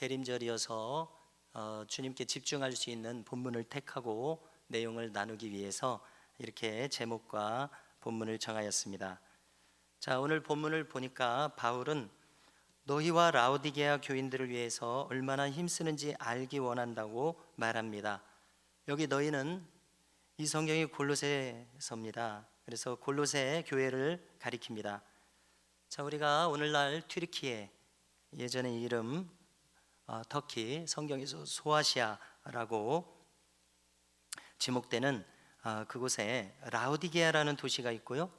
대림절이어서 주님께 집중할 수 있는 본문을 택하고 내용을 나누기 위해서 이렇게 제목과 본문을 정하였습니다. 자, 오늘 본문을 보니까 바울은 너희와 라오디게아 교인들을 위해서 얼마나 힘쓰는지 알기 원한다고 말합니다. 여기 너희는 이 성경이 골로새서입니다. 그래서 골로새 교회를 가리킵니다. 자, 우리가 오늘날 튀르키예, 예전의 이름 터키, 성경에서 소아시아라고 지목되는 그곳에 라오디게아라는 도시가 있고요,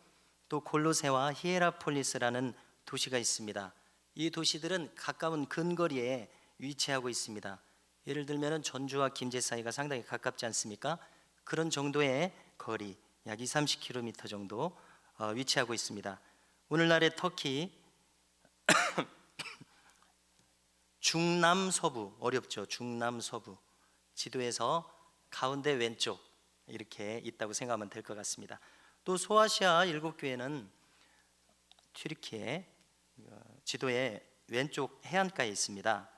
또 골로새와 히에라폴리스라는 도시가 있습니다. 이 도시들은 가까운 근거리에 위치하고 있습니다. 예를 들면 전주와 김제 사이가 상당히 가깝지 않습니까? 그런 정도의 거리, 약 20-30km 정도 위치하고 있습니다. 오늘날의 터키 중남서부, 어렵죠? 중남서부, 지도에서 가운데 왼쪽 이렇게 있다고 생각하면 될 것 같습니다. 또 소아시아 7교회는 튀르키예 지도의 왼쪽 해안가에 있습니다.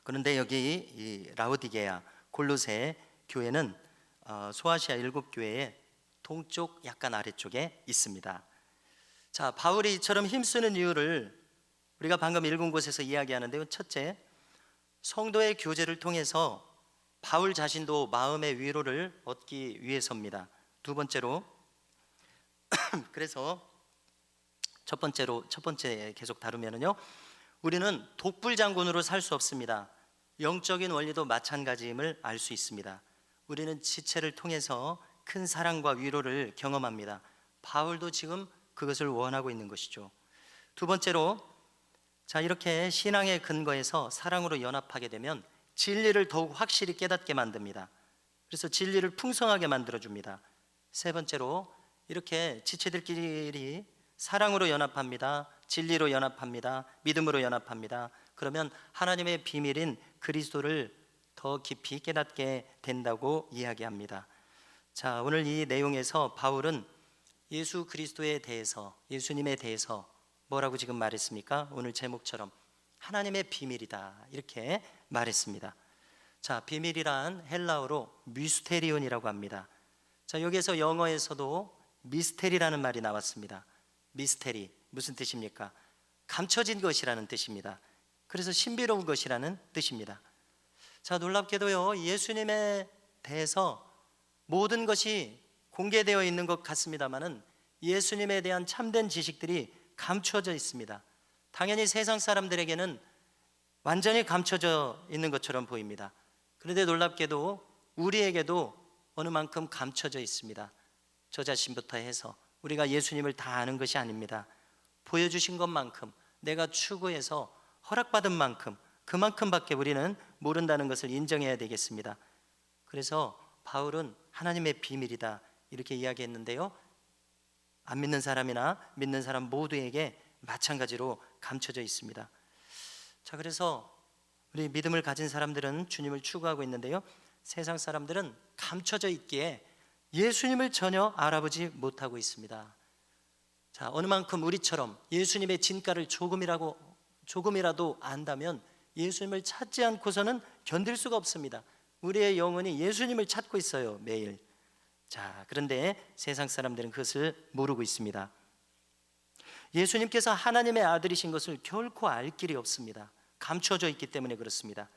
그런데 여기 이 라오디게아, 골로새 교회는 소아시아 7교회의 동쪽 약간 아래쪽에 있습니다. 자, 바울이 이처럼 힘쓰는 이유를 우리가 방금 읽은 곳에서 이야기하는데요, 첫째, 성도의 교제를 통해서 바울 자신도 마음의 위로를 얻기 위해서입니다. 두 번째로, 그래서 첫 번째 계속 다루면은요, 우리는 독불장군으로 살 수 없습니다. 영적인 원리도 마찬가지임을 알 수 있습니다. 우리는 지체를 통해서 큰 사랑과 위로를 경험합니다. 바울도 지금 그것을 원하고 있는 것이죠. 두 번째로, 자, 이렇게 신앙의 근거에서 사랑으로 연합하게 되면 진리를 더욱 확실히 깨닫게 만듭니다. 그래서 진리를 풍성하게 만들어줍니다. 세 번째로, 이렇게 지체들끼리 사랑으로 연합합니다. 진리로 연합합니다. 믿음으로 연합합니다. 그러면 하나님의 비밀인 그리스도를 더 깊이 깨닫게 된다고 이야기합니다. 자, 오늘 이 내용에서 바울은 예수 그리스도에 대해서, 예수님에 대해서 뭐라고 지금 말했습니까? 오늘 제목처럼 하나님의 비밀이다 이렇게 말했습니다. 자, 비밀이란 헬라어로 미스테리온이라고 합니다. 자, 여기에서 영어에서도 미스테리라는 말이 나왔습니다. 미스테리, 무슨 뜻입니까? 감춰진 것이라는 뜻입니다. 그래서 신비로운 것이라는 뜻입니다. 자, 놀랍게도요, 예수님에 대해서 모든 것이 공개되어 있는 것 같습니다만은 예수님에 대한 참된 지식들이 감춰져 있습니다. 당연히 세상 사람들에게는 완전히 감춰져 있는 것처럼 보입니다. 그런데 놀랍게도 우리에게도 어느 만큼 감춰져 있습니다. 저 자신부터 해서 우리가 예수님을 다 아는 것이 아닙니다. 보여주신 것만큼, 내가 추구해서 허락받은 만큼, 그만큼밖에 우리는 모른다는 것을 인정해야 되겠습니다. 그래서 바울은 하나님의 비밀이다 이렇게 이야기했는데요, 안 믿는 사람이나 믿는 사람 모두에게 마찬가지로 감춰져 있습니다. 자, 그래서 우리 믿음을 가진 사람들은 주님을 추구하고 있는데요, 세상 사람들은 감춰져 있기에 예수님을 전혀 알아보지 못하고 있습니다. 자, 어느 만큼 우리처럼 예수님의 진가를 조금이라도 안다면 예수님을 찾지 않고서는 견딜 수가 없습니다. 우리의 영혼이 예수님을 찾고 있어요, 매일. 자, 그런데 세상 사람들은 그것을 모르고 있습니다. 예수님께서 하나님의 아들이신 것을 결코 알 길이 없습니다. 감춰져 있기 때문에 그렇습니다.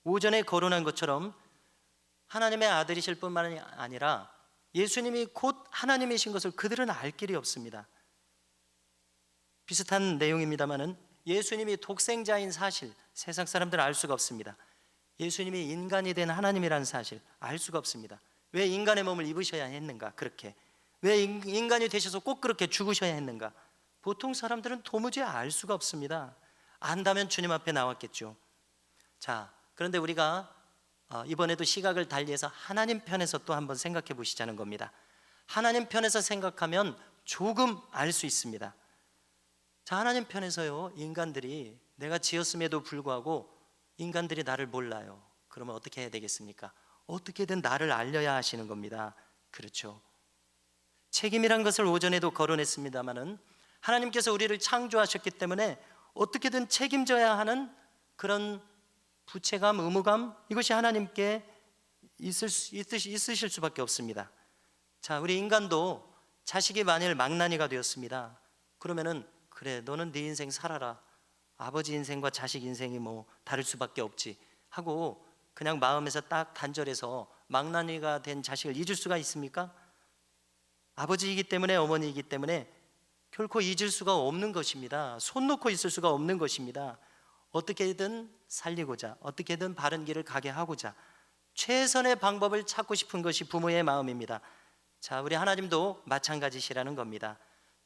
오전에 거론한 것처럼 하나님의 아들이실 뿐만 아니라 예수님이 곧 하나님이신 것을 그들은 알 길이 없습니다. 비슷한 내용입니다만은 예수님이 독생자인 사실, 세상 사람들은 알 수가 없습니다. 예수님이 인간이 된 하나님이라는 사실 알 수가 없습니다. 왜 인간의 몸을 입으셔야 했는가? 그렇게 왜 인간이 되셔서 꼭 그렇게 죽으셔야 했는가? 보통 사람들은 도무지 알 수가 없습니다. 안다면 주님 앞에 나왔겠죠. 자, 그런데 우리가 이번에도 시각을 달리해서 하나님 편에서 또 한번 생각해 보시자는 겁니다. 하나님 편에서 생각하면 조금 알 수 있습니다. 자, 하나님 편에서요, 인간들이, 내가 지었음에도 불구하고 인간들이 나를 몰라요. 그러면 어떻게 해야 되겠습니까? 어떻게든 나를 알려야 하시는 겁니다. 그렇죠. 책임이란 것을 오전에도 거론했습니다마는 하나님께서 우리를 창조하셨기 때문에 어떻게든 책임져야 하는 그런 부채감, 의무감, 이것이 하나님께 있으실 수밖에 없습니다. 자, 우리 인간도 자식이 만일 망나니가 되었습니다. 그러면은 그래, 너는 네 인생 살아라. 아버지 인생과 자식 인생이 뭐 다를 수밖에 없지 하고 그냥 마음에서 딱 단절해서 망나니가 된 자식을 잊을 수가 있습니까? 아버지이기 때문에, 어머니이기 때문에 결코 잊을 수가 없는 것입니다. 손 놓고 있을 수가 없는 것입니다. 어떻게든 살리고자, 어떻게든 바른 길을 가게 하고자 최선의 방법을 찾고 싶은 것이 부모의 마음입니다. 자, 우리 하나님도 마찬가지시라는 겁니다.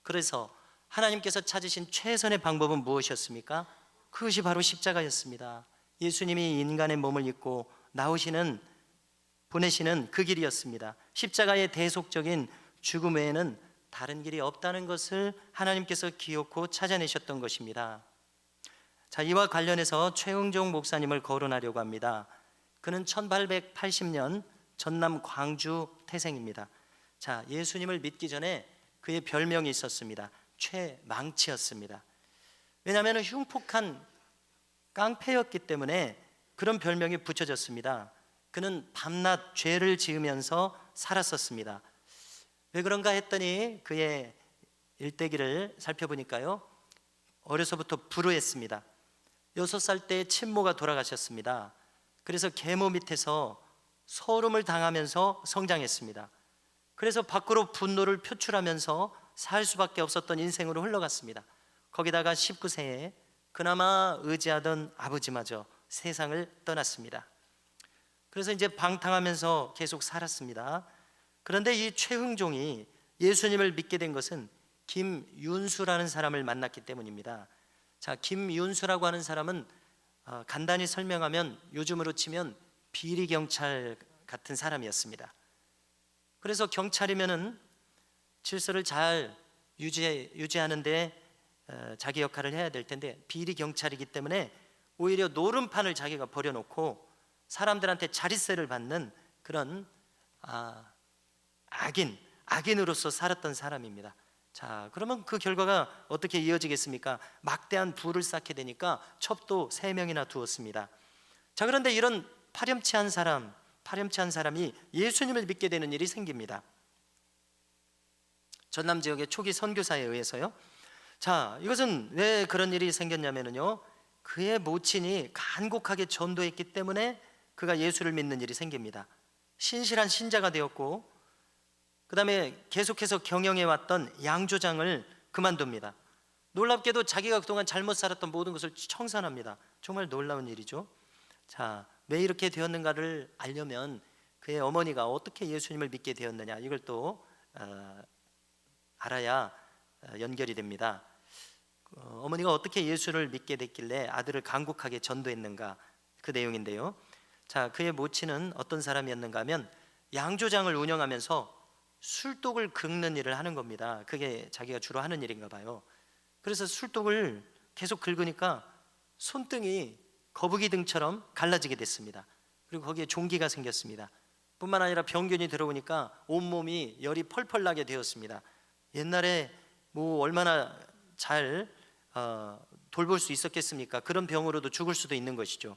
그래서 하나님께서 찾으신 최선의 방법은 무엇이었습니까? 그것이 바로 십자가였습니다. 예수님이 인간의 몸을 입고 보내시는 그 길이었습니다. 십자가의 대속적인 죽음 외에는 다른 길이 없다는 것을 하나님께서 기어코 찾아내셨던 것입니다. 자, 이와 관련해서 최응종 목사님을 거론하려고 합니다. 그는 1880년 전남 광주 태생입니다. 자, 예수님을 믿기 전에 그의 별명이 있었습니다. 최망치였습니다. 왜냐하면 흉폭한 깡패였기 때문에 그런 별명이 붙여졌습니다. 그는 밤낮 죄를 지으면서 살았었습니다. 왜 그런가 했더니 그의 일대기를 살펴보니까요, 어려서부터 불우했습니다. 6살 때 친모가 돌아가셨습니다. 그래서 계모 밑에서 서름을 당하면서 성장했습니다. 그래서 밖으로 분노를 표출하면서 살 수밖에 없었던 인생으로 흘러갔습니다. 거기다가 19세에 그나마 의지하던 아버지마저 세상을 떠났습니다. 그래서 이제 방탕하면서 계속 살았습니다. 그런데 이 최흥종이 예수님을 믿게 된 것은 김윤수라는 사람을 만났기 때문입니다. 자, 김윤수라고 하는 사람은 간단히 설명하면 요즘으로 치면 비리경찰 같은 사람이었습니다. 그래서 경찰이면은 질서를 잘 유지하는데 자기 역할을 해야 될 텐데 비리경찰이기 때문에 오히려 노름판을 자기가 벌여놓고 사람들한테 자릿세를 받는 그런 악인으로서 살았던 사람입니다. 자, 그러면 그 결과가 어떻게 이어지겠습니까? 막대한 부를 쌓게 되니까 첩도 3명이나 두었습니다. 자, 그런데 이런 파렴치한 사람이 예수님을 믿게 되는 일이 생깁니다. 전남 지역의 초기 선교사에 의해서요. 자, 이것은 왜 그런 일이 생겼냐면요, 그의 모친이 간곡하게 전도했기 때문에 그가 예수를 믿는 일이 생깁니다. 신실한 신자가 되었고, 그 다음에 계속해서 경영해왔던 양조장을 그만둡니다. 놀랍게도 자기가 그동안 잘못 살았던 모든 것을 청산합니다. 정말 놀라운 일이죠. 자, 왜 이렇게 되었는가를 알려면 그의 어머니가 어떻게 예수님을 믿게 되었느냐, 이걸 또 알아야 연결이 됩니다. 어머니가 어떻게 예수를 믿게 됐길래 아들을 간곡하게 전도했는가, 그 내용인데요. 자, 그의 모친은 어떤 사람이었는가 하면 양조장을 운영하면서 술독을 긁는 일을 하는 겁니다. 그게 자기가 주로 하는 일인가 봐요. 그래서 술독을 계속 긁으니까 손등이 거북이 등처럼 갈라지게 됐습니다. 그리고 거기에 종기가 생겼습니다. 뿐만 아니라 병균이 들어오니까 온몸이 열이 펄펄 나게 되었습니다. 옛날에 뭐 얼마나 잘 돌볼 수 있었겠습니까? 그런 병으로도 죽을 수도 있는 것이죠.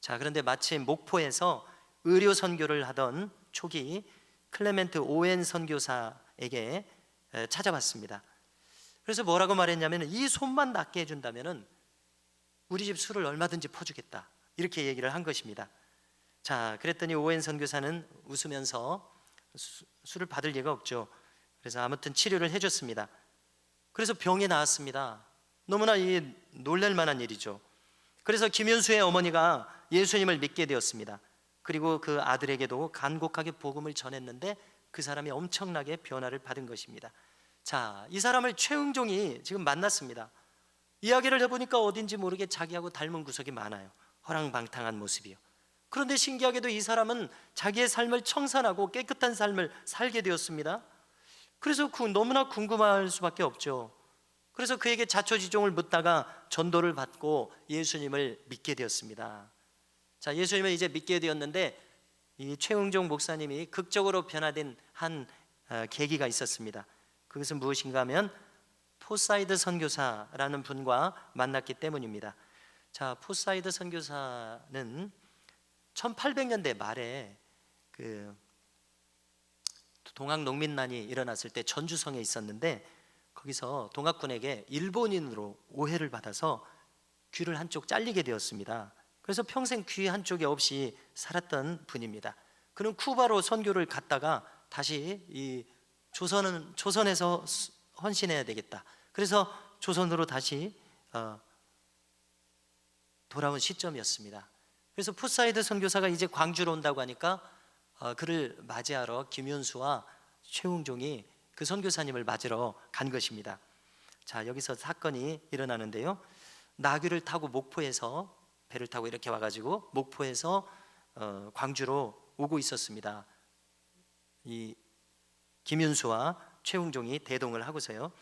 자, 그런데 마침 목포에서 의료 선교를 하던 초기 클레멘트 오웬 선교사에게 찾아왔습니다. 그래서 뭐라고 말했냐면, 이 손만 낫게 해준다면 우리 집 술을 얼마든지 퍼주겠다, 이렇게 얘기를 한 것입니다. 자, 그랬더니 오웬 선교사는 웃으면서 술을 받을 리가 없죠. 그래서 아무튼 치료를 해줬습니다. 그래서 병이 나았습니다. 너무나 놀랄 만한 일이죠. 그래서 김윤수의 어머니가 예수님을 믿게 되었습니다. 그리고 그 아들에게도 간곡하게 복음을 전했는데 그 사람이 엄청나게 변화를 받은 것입니다. 자, 이 사람을 최응종이 지금 만났습니다. 이야기를 해보니까 어딘지 모르게 자기하고 닮은 구석이 많아요. 허랑방탕한 모습이요. 그런데 신기하게도 이 사람은 자기의 삶을 청산하고 깨끗한 삶을 살게 되었습니다. 그래서 너무나 궁금할 수밖에 없죠. 그래서 그에게 자초지종을 묻다가 전도를 받고 예수님을 믿게 되었습니다. 자, 예수님을 이제 믿게 되었는데 이 최응종 목사님이 극적으로 변화된 한 계기가 있었습니다. 그것은 무엇인가 하면 포사이드 선교사라는 분과 만났기 때문입니다. 자, 포사이드 선교사는 1800년대 말에 그 동학 농민난이 일어났을 때 전주성에 있었는데, 거기서 동학군에게 일본인으로 오해를 받아서 귀를 한쪽 잘리게 되었습니다. 그래서 평생 귀 한쪽이 없이 살았던 분입니다. 그는 쿠바로 선교를 갔다가 다시 이 조선에서 헌신해야 되겠다. 그래서 조선으로 다시 돌아온 시점이었습니다. 그래서 포사이드 선교사가 이제 광주로 온다고 하니까 그를 맞이하러 김윤수와 최웅종이 그 선교사님을 맞으러 간 것입니다. 자, 여기서 사건이 일어나는데요. 나귀를 타고 목포에서 배를 타고 이렇게 와가지고 목포에서 광주로 오고 있었습니다. 이 김윤수와 최웅종이 대동을 하고서요.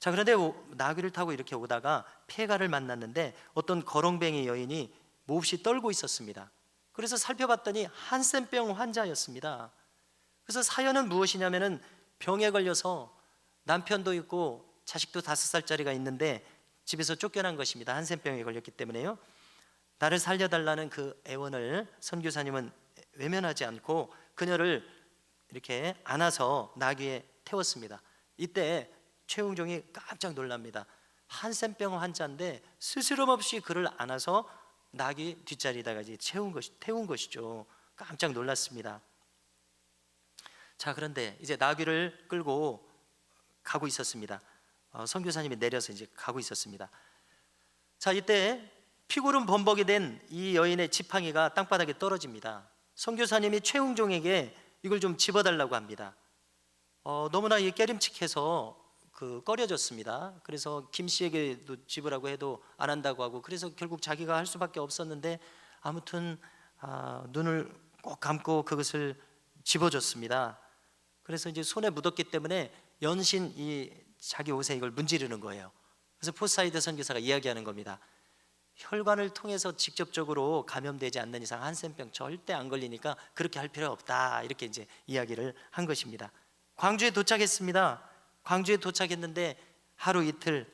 자, 그런데 나귀를 타고 이렇게 오다가 폐가를 만났는데 어떤 거렁뱅이 여인이 몹시 떨고 있었습니다. 그래서 살펴봤더니 한센병 환자였습니다. 그래서 사연은 무엇이냐면은 병에 걸려서 남편도 있고 자식도 5살짜리가 있는데 집에서 쫓겨난 것입니다. 한센병에 걸렸기 때문에요. 나를 살려달라는 그 애원을 선교사님은 외면하지 않고 그녀를 이렇게 안아서 나귀에 태웠습니다. 이때 최웅종이 깜짝 놀랍니다. 한센병 환자인데 스스럼 없이 그를 안아서 나귀 뒷자리에다가 이제 태운 것이죠. 깜짝 놀랐습니다. 자, 그런데 이제 나귀를 끌고 가고 있었습니다. 선교사님이 내려서 이제 가고 있었습니다. 자, 이때 피구름 범벅이 된 이 여인의 지팡이가 땅바닥에 떨어집니다. 선교사님이 최웅종에게 이걸 좀 집어달라고 합니다. 너무나 깨림칙해서 꺼려졌습니다. 그래서 김 씨에게도 집으라고 해도 안 한다고 하고, 그래서 결국 자기가 할 수밖에 없었는데 아무튼 눈을 꼭 감고 그것을 집어줬습니다. 그래서 이제 손에 묻었기 때문에 연신 이 자기 옷에 이걸 문지르는 거예요. 그래서 포사이드 선교사가 이야기하는 겁니다. 혈관을 통해서 직접적으로 감염되지 않는 이상 한센병 절대 안 걸리니까 그렇게 할 필요 없다, 이렇게 이제 이야기를 한 것입니다. 광주에 도착했습니다. 광주에 도착했는데 하루 이틀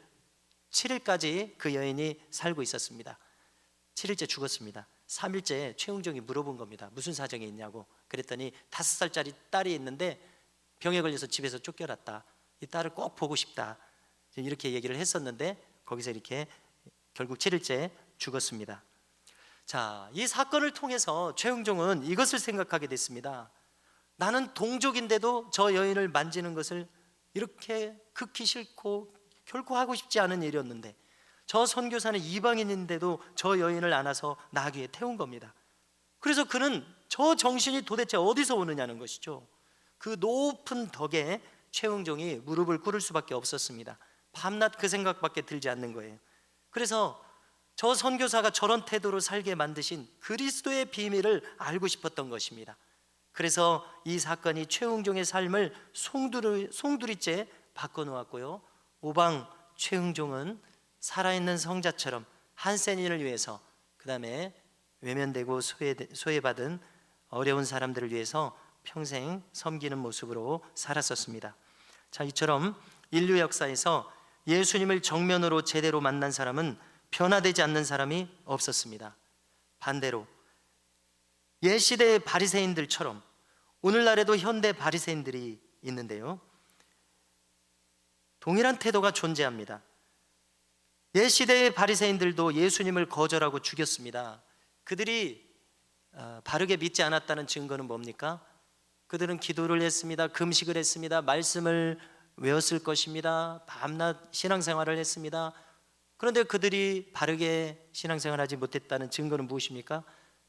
7일까지 그 여인이 살고 있었습니다. 7일째 죽었습니다. 3일째 최웅종이 물어본 겁니다. 무슨 사정이 있냐고. 그랬더니 5살짜리 딸이 있는데 병에 걸려서 집에서 쫓겨났다. 이 딸을 꼭 보고 싶다. 이렇게 얘기를 했었는데 거기서 이렇게 결국 7일째 죽었습니다. 자, 이 사건을 통해서 최웅종은 이것을 생각하게 됐습니다. 나는 동족인데도 저 여인을 만지는 것을 이렇게 극히 싫고 결코 하고 싶지 않은 일이었는데, 저 선교사는 이방인인데도 저 여인을 안아서 나귀에 태운 겁니다. 그래서 그는 저 정신이 도대체 어디서 오느냐는 것이죠. 그 높은 덕에 최웅종이 무릎을 꿇을 수밖에 없었습니다. 밤낮 그 생각밖에 들지 않는 거예요. 그래서 저 선교사가 저런 태도로 살게 만드신 그리스도의 비밀을 알고 싶었던 것입니다. 그래서 이 사건이 최웅종의 삶을 송두리째 바꿔놓았고요. 오방 최웅종은 살아있는 성자처럼 한센인을 위해서, 그 다음에 외면되고 소외받은 어려운 사람들을 위해서 평생 섬기는 모습으로 살았었습니다. 자, 이처럼 인류 역사에서 예수님을 정면으로 제대로 만난 사람은 변화되지 않는 사람이 없었습니다. 반대로 옛 시대의 바리새인들처럼 오늘날에도 현대 바리새인들이 있는데요, 동일한 태도가 존재합니다. 옛 시대의 바리새인들도 예수님을 거절하고 죽였습니다. 그들이 바르게 믿지 않았다는 증거는 뭡니까? 그들은 기도를 했습니다. 금식을 했습니다. 말씀을 외웠을 것입니다. 밤낮 신앙생활을 했습니다. 그런데 그들이 바르게 신앙생활하지 못했다는 증거는 무엇입니까?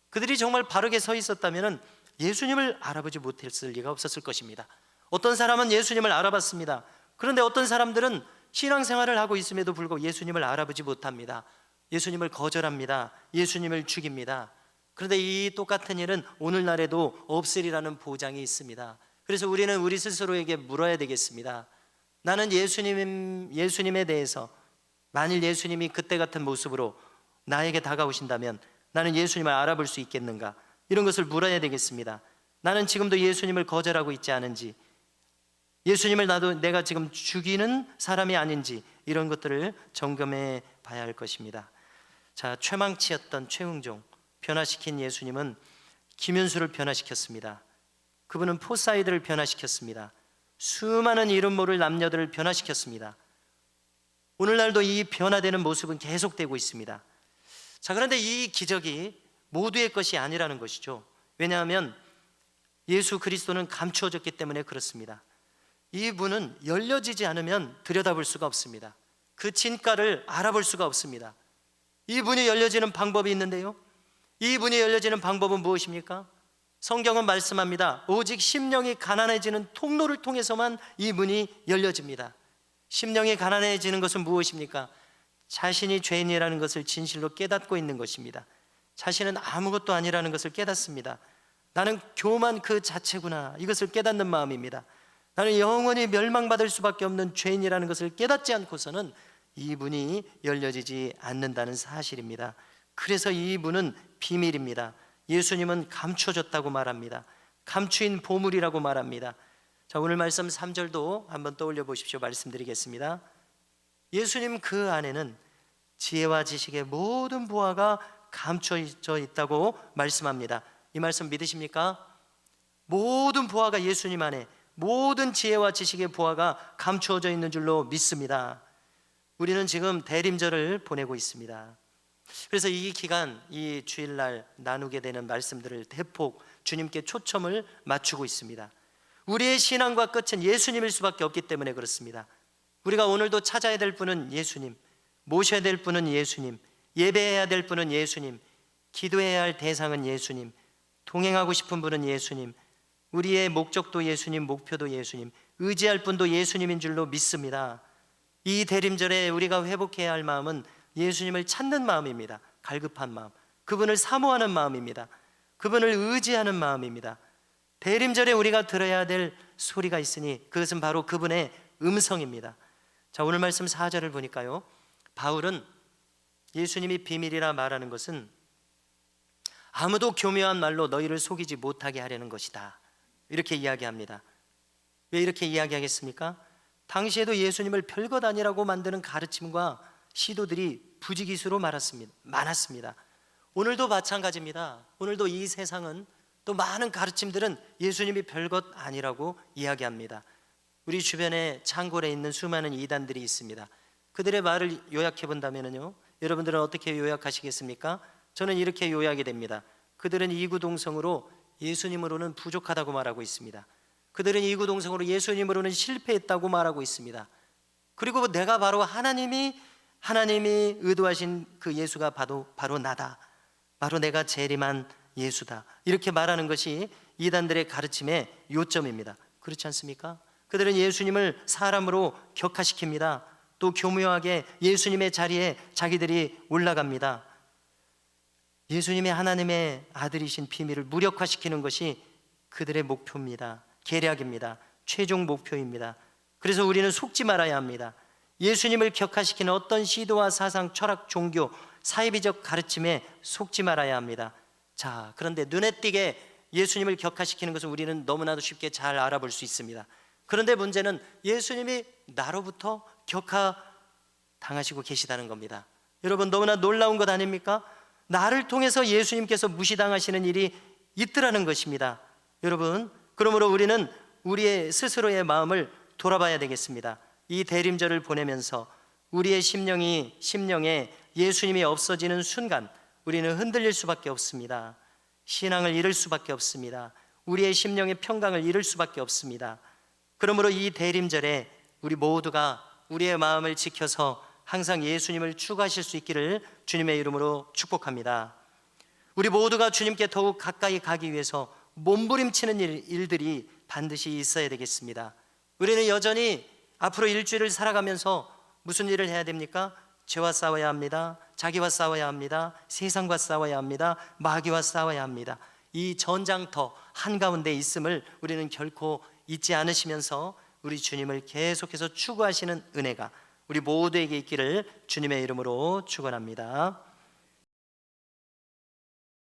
그들이 정말 바르게 서 있었다면 예수님을 알아보지 못했을 리가 없었을 것입니다. 어떤 사람은 예수님을 알아봤습니다. 그런데 어떤 사람들은 신앙생활을 하고 있음에도 불구하고 예수님을 알아보지 못합니다. 예수님을 거절합니다. 예수님을 죽입니다. 그런데 이 똑같은 일은 오늘날에도 없으리라는 보장이 있습니다. 그래서 우리는 우리 스스로에게 물어야 되겠습니다. 나는 예수님에 대해서, 만일 예수님이 그때 같은 모습으로 나에게 다가오신다면 나는 예수님을 알아볼 수 있겠는가? 이런 것을 물어야 되겠습니다. 나는 지금도 예수님을 거절하고 있지 않은지, 예수님을 내가 지금 죽이는 사람이 아닌지 이런 것들을 점검해 봐야 할 것입니다. 자, 최망치였던 최흥종 변화시킨 예수님은 김윤수를 변화시켰습니다. 그분은 포사이드를 변화시켰습니다. 수많은 이름 모를 남녀들을 변화시켰습니다. 오늘날도 이 변화되는 모습은 계속되고 있습니다. 자, 그런데 이 기적이 모두의 것이 아니라는 것이죠. 왜냐하면 예수 그리스도는 감추어졌기 때문에 그렇습니다. 이분은 열려지지 않으면 들여다볼 수가 없습니다. 그 진가를 알아볼 수가 없습니다. 이분이 열려지는 방법이 있는데요, 이분이 열려지는 방법은 무엇입니까? 성경은 말씀합니다. 오직 심령이 가난해지는 통로를 통해서만 이문이 열려집니다. 심령이 가난해지는 것은 무엇입니까? 자신이 죄인이라는 것을 진실로 깨닫고 있는 것입니다. 자신은 아무것도 아니라는 것을 깨닫습니다. 나는 교만 그 자체구나, 이것을 깨닫는 마음입니다. 나는 영원히 멸망받을 수밖에 없는 죄인이라는 것을 깨닫지 않고서는 이문이 열려지지 않는다는 사실입니다. 그래서 이 문은 비밀입니다. 예수님은 감춰졌다고 말합니다. 감추인 보물이라고 말합니다. 자, 오늘 말씀 3절도 한번 떠올려 보십시오. 말씀드리겠습니다. 예수님 그 안에는 지혜와 지식의 모든 보화가 감춰져 있다고 말씀합니다. 이 말씀 믿으십니까? 모든 보화가 예수님 안에, 모든 지혜와 지식의 보화가 감추어져 있는 줄로 믿습니다. 우리는 지금 대림절을 보내고 있습니다. 그래서 이 기간, 이 주일날 나누게 되는 말씀들을 대폭 주님께 초점을 맞추고 있습니다. 우리의 신앙과 끝은 예수님일 수밖에 없기 때문에 그렇습니다. 우리가 오늘도 찾아야 될 분은 예수님, 모셔야 될 분은 예수님, 예배해야 될 분은 예수님, 기도해야 할 대상은 예수님, 동행하고 싶은 분은 예수님, 우리의 목적도 예수님, 목표도 예수님, 의지할 분도 예수님인 줄로 믿습니다. 이 대림절에 우리가 회복해야 할 마음은 예수님을 찾는 마음입니다. 갈급한 마음, 그분을 사모하는 마음입니다. 그분을 의지하는 마음입니다. 대림절에 우리가 들어야 될 소리가 있으니 그것은 바로 그분의 음성입니다. 자, 오늘 말씀 4절을 보니까요, 바울은 예수님이 비밀이라 말하는 것은 아무도 교묘한 말로 너희를 속이지 못하게 하려는 것이다, 이렇게 이야기합니다. 왜 이렇게 이야기하겠습니까? 당시에도 예수님을 별것 아니라고 만드는 가르침과 시도들이 부지기수로 많았습니다. 오늘도 마찬가지입니다. 오늘도 이 세상은 또 많은 가르침들은 예수님이 별것 아니라고 이야기합니다. 우리 주변에 창궐에 있는 수많은 이단들이 있습니다. 그들의 말을 요약해 본다면요, 여러분들은 어떻게 요약하시겠습니까? 저는 이렇게 요약이 됩니다. 그들은 이구동성으로 예수님으로는 부족하다고 말하고 있습니다. 그들은 이구동성으로 예수님으로는 실패했다고 말하고 있습니다. 그리고 내가 바로 하나님이 의도하신 그 예수가 바로 나다, 바로 내가 재림한 예수다, 이렇게 말하는 것이 이단들의 가르침의 요점입니다. 그렇지 않습니까? 그들은 예수님을 사람으로 격화시킵니다. 또 교묘하게 예수님의 자리에 자기들이 올라갑니다. 예수님이 하나님의 아들이신 비밀을 무력화시키는 것이 그들의 목표입니다. 계략입니다. 최종 목표입니다. 그래서 우리는 속지 말아야 합니다. 예수님을 격화시키는 어떤 시도와 사상, 철학, 종교, 사회비적 가르침에 속지 말아야 합니다. 자, 그런데 눈에 띄게 예수님을 격화시키는 것은 우리는 너무나도 쉽게 잘 알아볼 수 있습니다. 그런데 문제는 예수님이 나로부터 격화당하시고 계시다는 겁니다. 여러분, 너무나 놀라운 것 아닙니까? 나를 통해서 예수님께서 무시당하시는 일이 있더라는 것입니다. 여러분, 그러므로 우리는 우리의 스스로의 마음을 돌아봐야 되겠습니다. 이 대림절을 보내면서 우리의 심령에 예수님이 없어지는 순간 우리는 흔들릴 수밖에 없습니다. 신앙을 잃을 수밖에 없습니다. 우리의 심령의 평강을 잃을 수밖에 없습니다. 그러므로 이 대림절에 우리 모두가 우리의 마음을 지켜서 항상 예수님을 추구하실 수 있기를 주님의 이름으로 축복합니다. 우리 모두가 주님께 더욱 가까이 가기 위해서 몸부림치는 일들이 반드시 있어야 되겠습니다. 우리는 여전히 앞으로 일주일을 살아가면서 무슨 일을 해야 됩니까? 죄와 싸워야 합니다. 자기와 싸워야 합니다. 세상과 싸워야 합니다. 마귀와 싸워야 합니다. 이 전장터 한가운데 있음을 우리는 결코 잊지 않으시면서 우리 주님을 계속해서 추구하시는 은혜가 우리 모두에게 있기를 주님의 이름으로 축원합니다.